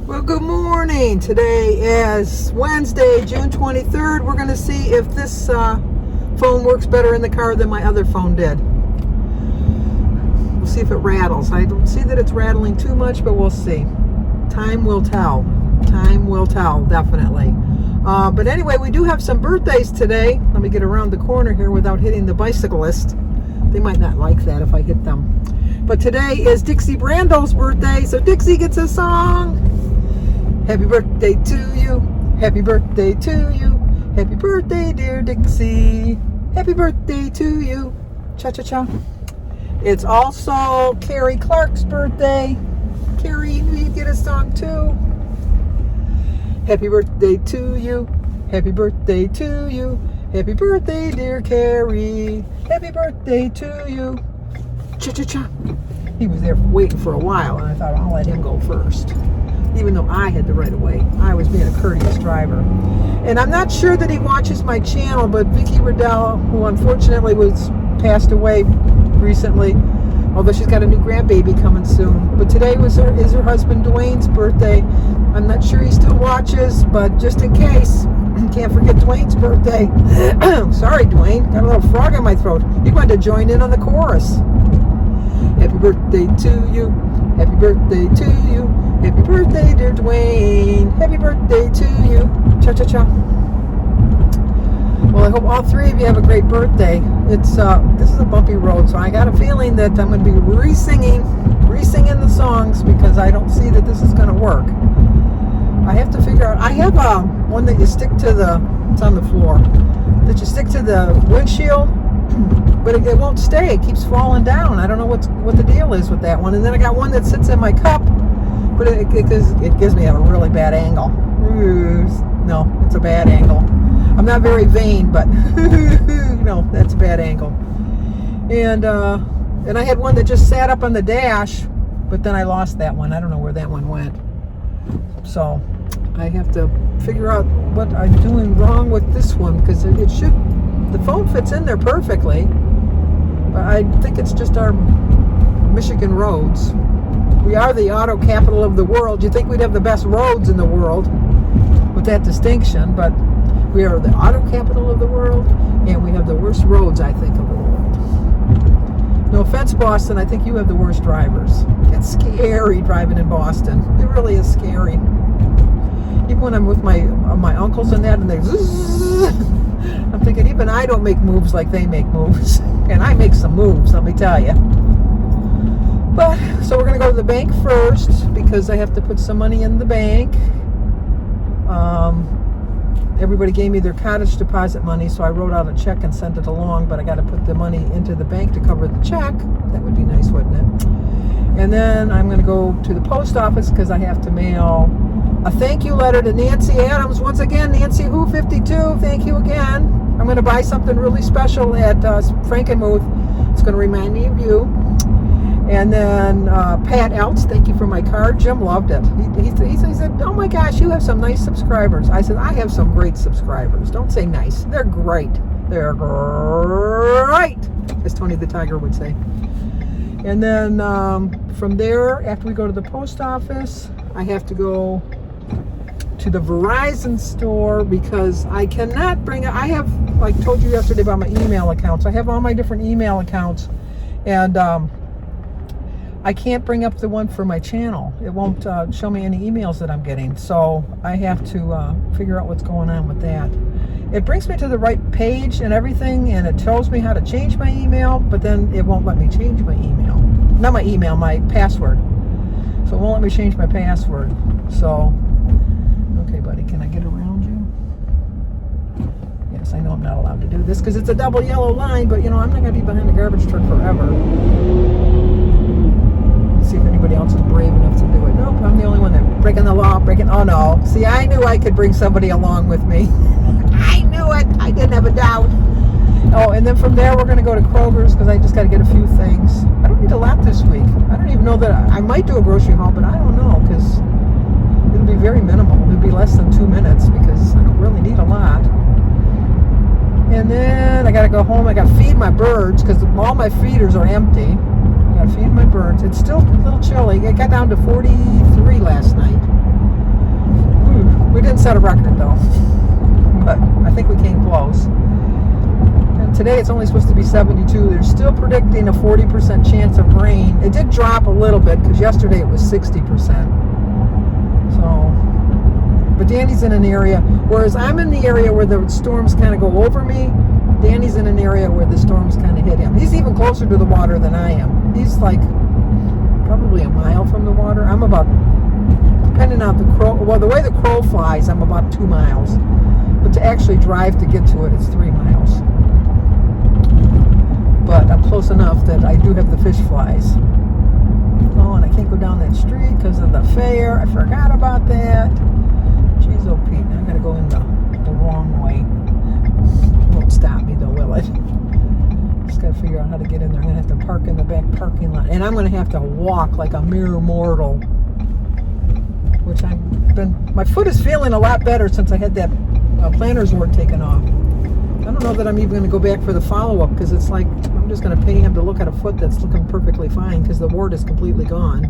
Well, good morning. Today is Wednesday, June 23rd. We're going to see if this phone works better in the car than my other phone did. We'll see if it rattles. I don't see that it's rattling too much, but we'll see. Time will tell. Time will tell, definitely. But anyway, we do have some birthdays today. Let me get around the corner here without hitting the bicyclist. They might not like that if I hit them. But today is Dixie Brando's birthday, so Dixie gets a song. Happy birthday to you. Happy birthday to you. Happy birthday, dear Dixie. Happy birthday to you. Cha-cha-cha. It's also Carrie Clark's birthday. Carrie, you get a song too. Happy birthday to you. Happy birthday to you. Happy birthday, dear Carrie. Happy birthday to you. Cha-cha-cha. He was there waiting for a while, and I thought I'll let him go first. Even though I had the right of way. I was being a courteous driver. And I'm not sure that he watches my channel, but Vicki Riddell, who unfortunately was passed away recently, although she's got a new grandbaby coming soon. But today is her husband Dwayne's birthday. I'm not sure he still watches, but just in case, can't forget Dwayne's birthday. Sorry, Dwayne, got a little frog in my throat. He wanted to join in on the chorus. Happy birthday to you. Happy birthday to you. Happy birthday, dear Dwayne. Happy birthday to you. Cha-cha-cha. Well, I hope all three of you have a great birthday. This is a bumpy road, so I got a feeling that I'm going to be re-singing the songs because I don't see that this is going to work. I have to figure out. I have one that you stick to it's on the floor, that you stick to the windshield, but it won't stay. It keeps falling down. I don't know what the deal is with that one. And then I got one that sits in my cup, but it gives me a really bad angle. No, it's a bad angle. I'm not very vain, but no, that's a bad angle. And I had one that just sat up on the dash, but then I lost that one. I don't know where that one went. So I have to figure out what I'm doing wrong with this one, because the phone fits in there perfectly, but I think it's just our Michigan roads. We are the auto capital of the world. You'd think we'd have the best roads in the world with that distinction, but we are the auto capital of the world, and we have the worst roads, I think, of the world. No offense, Boston, I think you have the worst drivers. It's scary driving in Boston. It really is scary. Even when I'm with my uncles and that, and they zzz, I'm thinking, even I don't make moves like they make moves. And I make some moves, let me tell you. But, so we're going to go to the bank first, because I have to put some money in the bank. Everybody gave me their cottage deposit money, so I wrote out a check and sent it along, but I got to put the money into the bank to cover the check. That would be nice, wouldn't it? And then I'm going to go to the post office because I have to mail a thank you letter to Nancy Adams. Once again, Nancy Who 52, thank you again. I'm going to buy something really special at Frankenmuth. It's going to remind me of you. And then Pat Elts, thank you for my card. Jim loved it. He said, oh my gosh, you have some nice subscribers. I said, I have some great subscribers. Don't say nice. They're great. They're great, as Tony the Tiger would say. And then from there, after we go to the post office, I have to go to the Verizon store because I cannot I have, like told you yesterday about my email accounts. I have all my different email accounts, and I can't bring up the one for my channel. It won't show me any emails that I'm getting. So I have to figure out what's going on with that. It brings me to the right page and everything, and it tells me how to change my email, but then it won't let me change my email. Not my email, my password. So it won't let me change my password. So, okay, buddy, can I get around you? Yes, I know I'm not allowed to do this because it's a double yellow line, but, I'm not going to be behind a garbage truck forever. See if anybody else is brave enough to do it. Nope, I'm the only one that breaking the law, oh no. See, I knew I could bring somebody along with me. I knew it. I didn't have a doubt. Oh, and then from there we're going to go to Kroger's because I just got to get a few things. I don't need a lot this week. I don't even know that I might do a grocery haul, but I don't know because it'll be very minimal. It'll be less than 2 minutes because I don't really need a lot. And then I got to go home. I got to feed my birds because all my feeders are empty. I feed my birds. It's still a little chilly. It got down to 43 last night. We didn't set a record though, but I think we came close. And today it's only supposed to be 72. They're still predicting a 40% chance of rain. It did drop a little bit because yesterday it was 60%. So, but Danny's in an area, whereas I'm in the area where the storms kind of go over me. Danny's in an area where the storms kind of hit him. He's even closer to the water than I am. He's like probably a mile from the water. I'm about, depending on the crow, well, the way the crow flies, I'm about 2 miles. But to actually drive to get to it, it's 3 miles. But I'm close enough that I do have the fish flies. Oh, and I can't go down that street because of the fair. I forgot about that. Jeez, oh Pete, I gotta go in the wrong way. It won't stop me though, will it? Just gotta figure out how to get in there. I'm gonna have to park in the back parking lot, and I'm gonna have to walk like a mere mortal. Which my foot is feeling a lot better since I had that planner's wart taken off. I don't know that I'm even going to go back for the follow-up because it's like I'm just going to pay him to look at a foot that's looking perfectly fine because the wart is completely gone.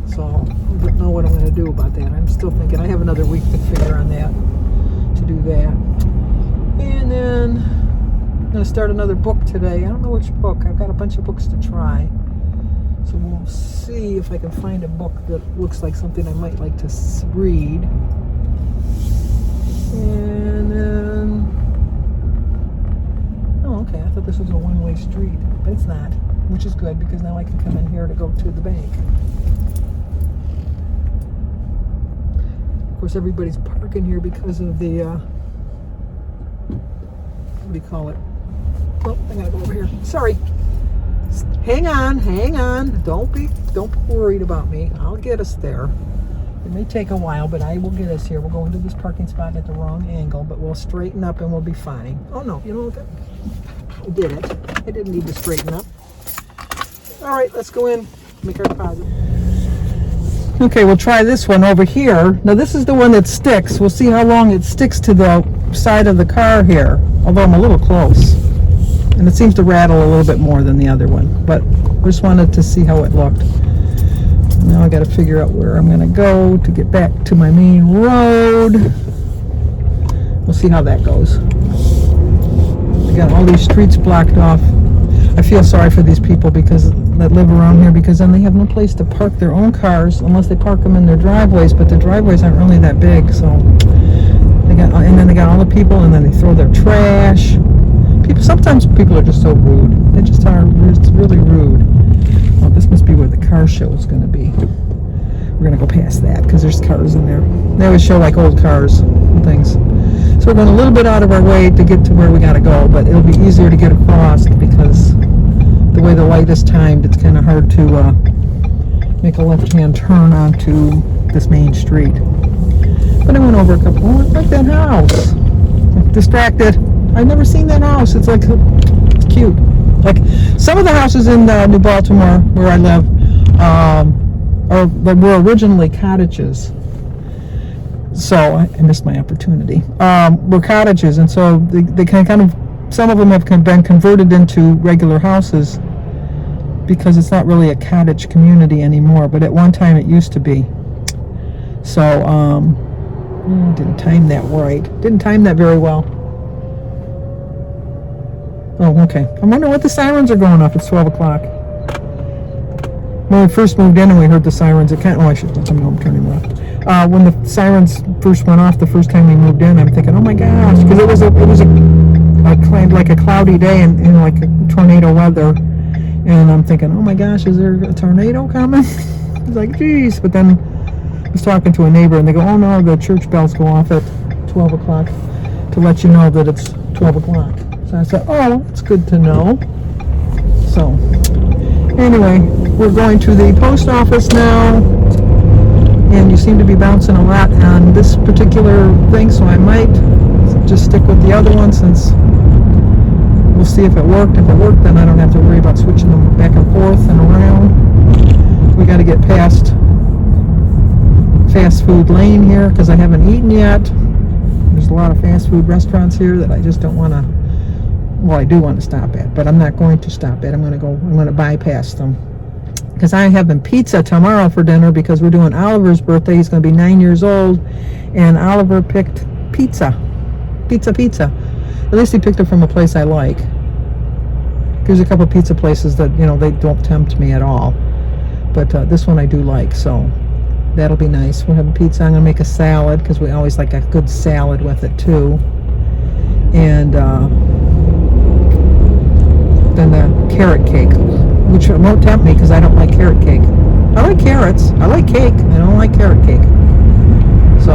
So I don't know what I'm going to do about that. I'm still thinking I have another week to figure on that, to do that. And then I'm going to start another book today. I don't know which book. I've got a bunch of books to try. So we'll see if I can find a book that looks like something I might like to read. And then... Oh, okay. I thought this was a one-way street, but it's not, which is good because now I can come in here to go to the bank. Of course, everybody's parking here because of the, what do you call it? Oh, I gotta go over here. Sorry. Hang on. Don't be worried about me. I'll get us there. It may take a while, but I will get us here. We'll go into this parking spot at the wrong angle, but we'll straighten up and we'll be fine. Oh no, you know what? I did it. I didn't need to straighten up. All right, let's go in, make our deposit. Okay, we'll try this one over here. Now this is the one that sticks. We'll see how long it sticks to the side of the car here, although I'm a little close. And it seems to rattle a little bit more than the other one, but I just wanted to see how it looked. Now I got to figure out where I'm going to go to get back to my main road. We'll see how that goes. I got all these streets blocked off. I feel sorry for these people that live around here because then they have no place to park their own cars unless they park them in their driveways, but the driveways aren't really that big, so and then they got all the people and then they throw their trash. Sometimes people are just so rude. They just are. It's really rude. Oh, this must be where the car show is going to be. We're going to go past that because there's cars in there. They always show like old cars and things. So we're going a little bit out of our way to get to where we got to go, but it'll be easier to get across because the way the light is timed, it's kind of hard to make a left-hand turn onto this main street. But I went over a couple. Oh, I like that house. I'm distracted. I've never seen that house. It's like, it's cute. Like some of the houses in New Baltimore where I live were originally cottages. So I missed my opportunity. Were cottages, and so they kind of, some of them have been converted into regular houses because it's not really a cottage community anymore. But at one time it used to be. So didn't time that right. Didn't time that very well. Oh, okay. I wonder what the sirens are going off. It's 12 o'clock. When we first moved in and we heard the sirens, I should let them know I'm turning left. When the sirens first went off the first time we moved in, I'm thinking, oh my gosh, because it was a cloudy day and like a tornado weather. And I'm thinking, oh my gosh, is there a tornado coming? I was like, geez. But then I was talking to a neighbor and they go, oh no, the church bells go off at 12 o'clock to let you know that it's 12 o'clock. So I said, oh, it's good to know. So, anyway, we're going to the post office now. And you seem to be bouncing a lot on this particular thing, so I might just stick with the other one since we'll see if it worked. If it worked, then I don't have to worry about switching them back and forth and around. We got to get past fast food lane here because I haven't eaten yet. There's a lot of fast food restaurants here that I just don't want to. Well, I do want to stop at, but I'm not going to stop at. I'm going to bypass them because I'm having pizza tomorrow for dinner because we're doing Oliver's birthday. He's going to be 9 years old, and Oliver picked pizza. At least he picked it from a place I like. There's a couple pizza places that, you know, they don't tempt me at all, but this one I do like, so that'll be nice. We're having pizza. I'm going to make a salad because we always like a good salad with it too, and then the carrot cake, which won't tempt me because I don't like carrot cake. I like carrots. I like cake. I don't like carrot cake. So,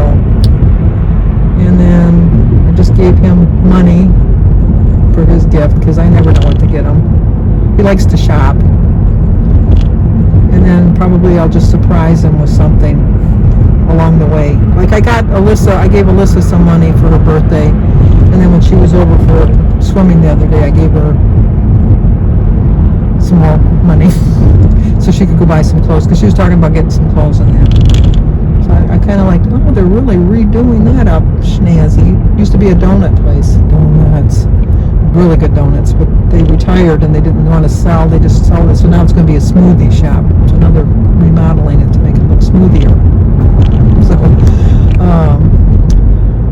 and then I just gave him money for his gift because I never know what to get him. He likes to shop. And then probably I'll just surprise him with something along the way. Like I gave Alyssa some money for her birthday, and then when she was over for swimming the other day, I gave her some more money so she could go buy some clothes, because she was talking about getting some clothes in that. So I kind of like, oh, they're really redoing that up, snazzy. Used to be a donut place. Donuts. Really good donuts, but they retired and they didn't want to sell. They just sold it, so now it's going to be a smoothie shop. So now they're remodeling it to make it look smoothier. So,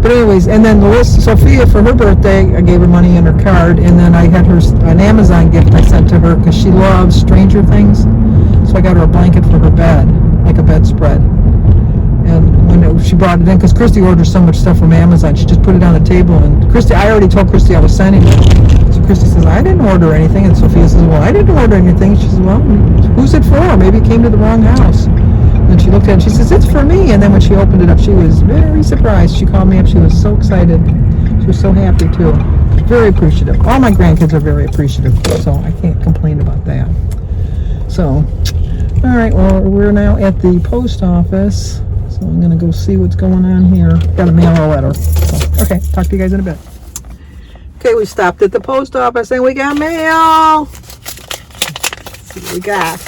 but anyways, and then Sophia, for her birthday, I gave her money in her card, and then I had her an Amazon gift I sent to her because she loves Stranger Things. So I got her a blanket for her bed, like a bedspread. And when she brought it in, because Christy orders so much stuff from Amazon, she just put it on the table. And I already told Christy I was sending it. So Christy says, I didn't order anything. And Sophia says, well, I didn't order anything. She says, well, who's it for? Maybe it came to the wrong house. And she looked at it and she says, it's for me. And then when she opened it up, she was very surprised. She called me up. She was so excited. She was so happy too. Very appreciative. All my grandkids are very appreciative, so I can't complain about that. So, all right, well, we're now at the post office. So I'm going to go see what's going on here. Got to mail a letter. So, okay, talk to you guys in a bit. Okay, we stopped at the post office and we got mail. Let's see what we got.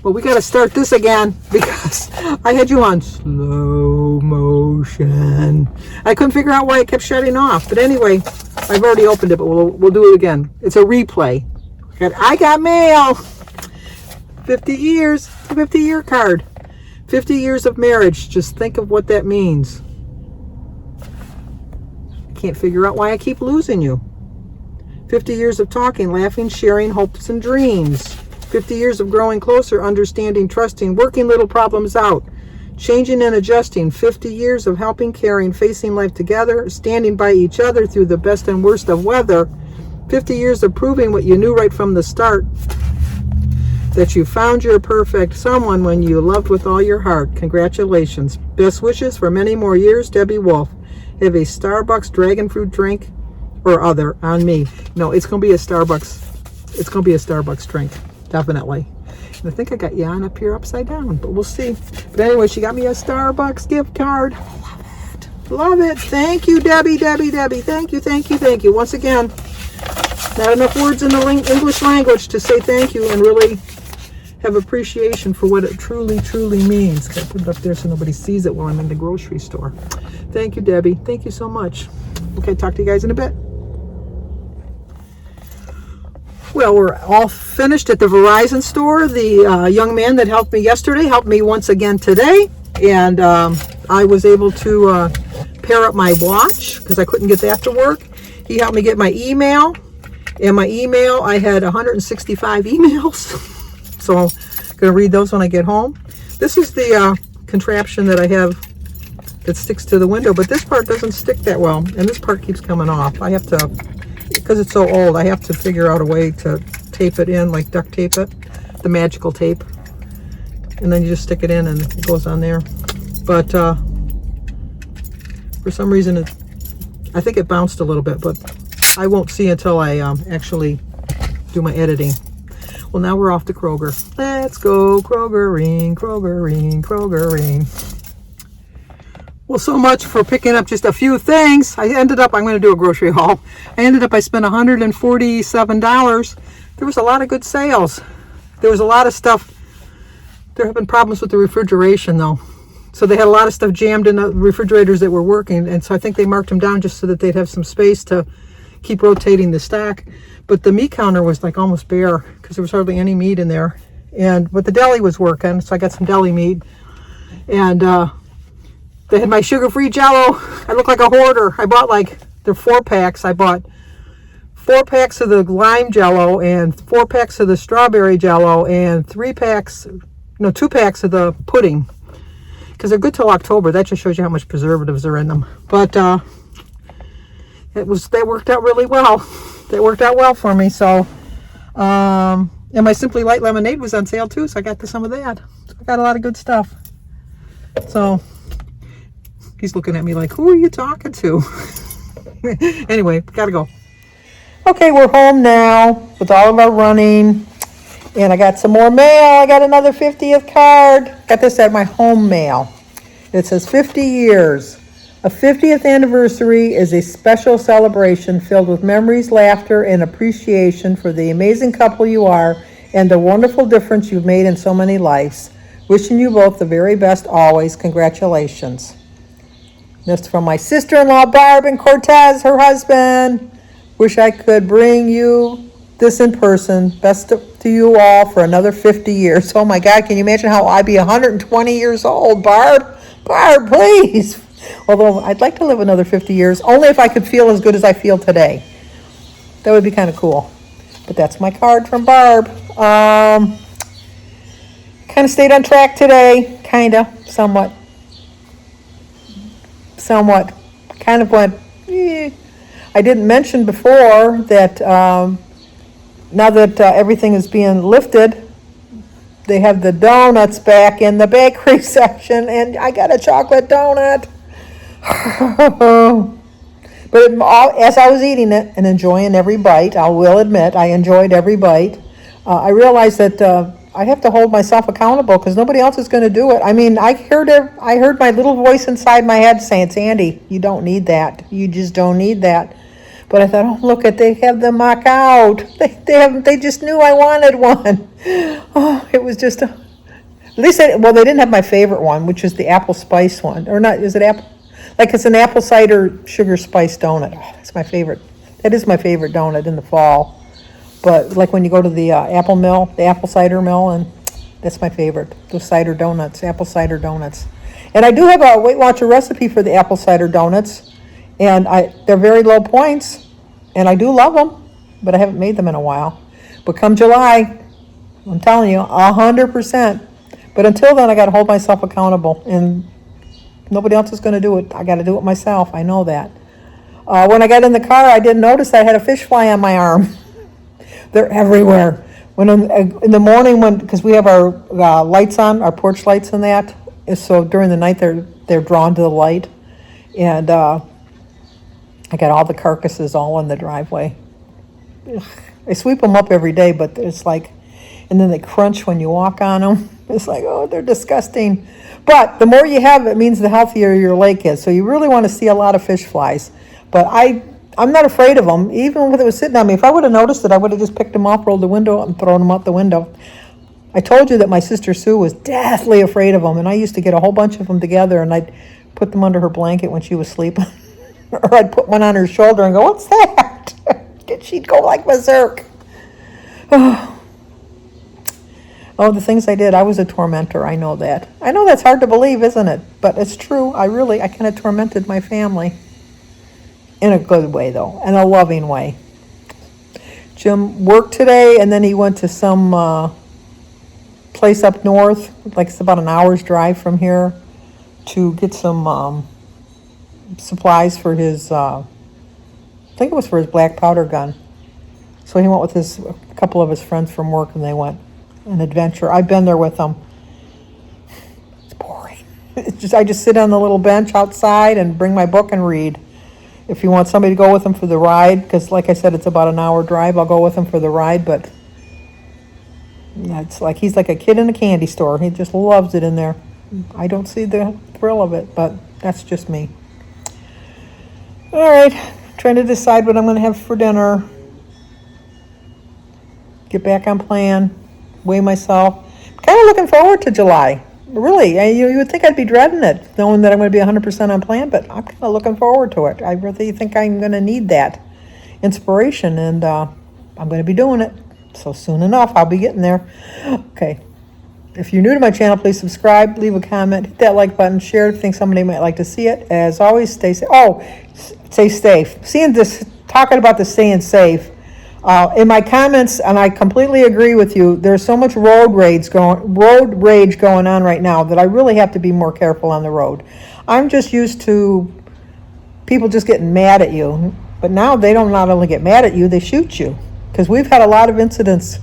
Well, we got to start this again because I had you on slow motion. I couldn't figure out why it kept shutting off. But anyway, I've already opened it, but we'll do it again. It's a replay. I got mail. 50 years, 50-year card. 50 years of marriage. Just think of what that means. I can't figure out why I keep losing you. 50 years of talking, laughing, sharing hopes and dreams. 50 years of growing closer, understanding, trusting, working little problems out, changing and adjusting. 50 years of helping, caring, facing life together, standing by each other through the best and worst of weather. 50 years of proving what you knew right from the start, that you found your perfect someone when you loved with all your heart. Congratulations. Best wishes for many more years, Debbie Wolf. Have a Starbucks dragon fruit drink or other on me. No, it's going to be a Starbucks. It's going to be a Starbucks drink. Definitely. And I think I got Jan up here upside down, but we'll see. But anyway, she got me a Starbucks gift card. I love it. Love it. Thank you, Debbie. Thank you. Once again, not enough words in the English language to say thank you and really have appreciation for what it truly means. Gotta put it up there so nobody sees it while I'm in the grocery store. Thank you, Debbie. Thank you so much. Okay, talk to you guys in a bit. Well, we're all finished at the Verizon store. The young man that helped me yesterday helped me once again today. And I was able to pair up my watch because I couldn't get that to work. He helped me get my email. And my email, I had 165 emails. So I'm going to read those when I get home. This is the contraption that I have that sticks to the window. But this part doesn't stick that well. And this part keeps coming off. I have to... because it's so old, I have to figure out a way to tape it in, like duct tape it, the magical tape. And then you just stick it in and it goes on there. But for some reason, I think it bounced a little bit, but I won't see until I actually do my editing. Well, now we're off to Kroger. Let's go Krogering. Well, so much for picking up just a few things. I'm going to do a grocery haul. I spent $147. There was a lot of good sales. There was a lot of stuff They're having problems with the refrigeration though. So they had a lot of stuff jammed in the refrigerators that were working, and so I think they marked them down just so that they'd have some space to keep rotating the stock. But the meat counter was like almost bare because there was hardly any meat in there. But the deli was working, so I got some deli meat. And they had my sugar-free Jell-O. I look like a hoarder. I bought they're 4-packs. I bought 4 packs of the lime Jell-O and 4 packs of the strawberry Jell-O and 2 packs of the pudding. Because they're good till October. That just shows you how much preservatives are in them. But that worked out really well. That worked out well for me. So, and my Simply Light lemonade was on sale too, so I got some of that. So I got a lot of good stuff. So he's looking at me like, who are you talking to? Anyway, gotta go. Okay, we're home now with all of our running. And I got some more mail. I got another 50th card. Got this at my home mail. It says 50 years. A 50th anniversary is a special celebration filled with memories, laughter, and appreciation for the amazing couple you are and the wonderful difference you've made in so many lives. Wishing you both the very best always. Congratulations. This from my sister-in-law, Barb, and Cortez, her husband. Wish I could bring you this in person. Best to you all for another 50 years. Oh my God, can you imagine how I'd be 120 years old, Barb? Barb, please. Although I'd like to live another 50 years, only if I could feel as good as I feel today. That would be kind of cool. But that's my card from Barb. Kind of stayed on track today. Somewhat. Kind of went, I didn't mention before that now that everything is being lifted, they have the donuts back in the bakery section, and I got a chocolate donut. But as I was eating it and enjoying every bite, I will admit I enjoyed every bite. I realized that I have to hold myself accountable because nobody else is going to do it. I mean, I heard my little voice inside my head saying, "Sandy, you don't need that. You just don't need that." But I thought, oh, look they have them mock out. They just knew I wanted one. Oh, it was just at least they didn't have my favorite one, which is the apple spice one. Or not, is it apple? It's an apple cider sugar spice donut. Oh, that's my favorite. That is my favorite donut in the fall. But when you go to the apple cider mill, and that's my favorite. Those cider donuts, apple cider donuts. And I do have a Weight Watcher recipe for the apple cider donuts. And they're very low points, and I do love them, but I haven't made them in a while. But come July, I'm telling you, 100%. But until then, I got to hold myself accountable, and nobody else is going to do it. I got to do it myself. I know that. When I got in the car, I didn't notice I had a fish fly on my arm. They're everywhere. When in the morning, because we have our lights on, our porch lights and that, so during the night they're drawn to the light, and I got all the carcasses all in the driveway. Ugh. I sweep them up every day, but it's and then they crunch when you walk on them. It's oh, they're disgusting. But the more you have, it means the healthier your lake is. So you really want to see a lot of fish flies. But I'm not afraid of them, even when it was sitting on me. If I would have noticed it, I would have just picked them off, rolled the window up, and thrown them out the window. I told you that my sister Sue was deathly afraid of them, and I used to get a whole bunch of them together, and I'd put them under her blanket when she was sleeping. Or I'd put one on her shoulder and go, "What's that?" She'd go like berserk. Oh, the things I did. I was a tormentor. I know that. I know that's hard to believe, isn't it? But it's true. I kind of tormented my family. In a good way, though. In a loving way. Jim worked today, and then he went to some place up north. It's about an hour's drive from here to get some supplies for his, I think it was for his black powder gun. So he went with a couple of his friends from work, and they went an adventure. I've been there with them. It's boring. I just sit on the little bench outside and bring my book and read. If you want somebody to go with him for the ride, because like I said, it's about an hour drive, I'll go with him for the ride, but yeah, it's he's like a kid in a candy store. He just loves it in there. I don't see the thrill of it, but that's just me. All right, trying to decide what I'm going to have for dinner. Get back on plan. Weigh myself. Kind of of looking forward to July. Really, you would think I'd be dreading it, knowing that I'm going to be 100% on plan, but I'm kind of looking forward to it. I really think I'm going to need that inspiration, and I'm going to be doing it. So soon enough, I'll be getting there. Okay. If you're new to my channel, please subscribe, leave a comment, hit that like button, share if you think somebody might like to see it. As always, stay safe. Oh, stay safe. Talking about the staying safe. In my comments, and I completely agree with you, there's so much road rage going on right now that I really have to be more careful on the road. I'm just used to people just getting mad at you, but now they don't not only get mad at you, they shoot you. Because we've had a lot of incidents.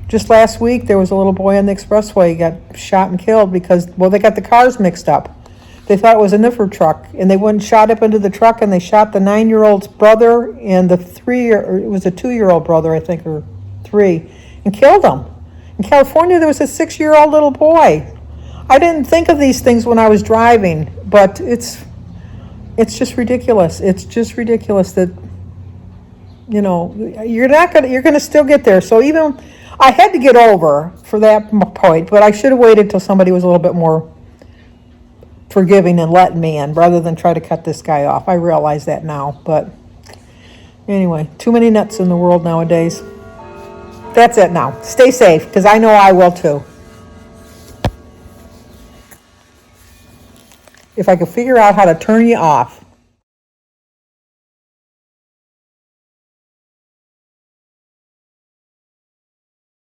Just last week, there was a little boy on the expressway got shot and killed because, well, they got the cars mixed up. They thought it was a niffer truck, and they went and shot up into the truck, and they shot the 9-year-old's brother and it was a 2-year-old brother, I think, or 3, and killed them. In California, there was a 6-year-old little boy. I didn't think of these things when I was driving, but it's just ridiculous. It's just ridiculous that, you're going to still get there. So even I had to get over for that point, but I should have waited till somebody was a little bit more forgiving and letting me in rather than try to cut this guy off. I realize that now, but anyway, too many nuts in the world nowadays. That's it now. Stay safe, because I know I will too. If I could figure out how to turn you off.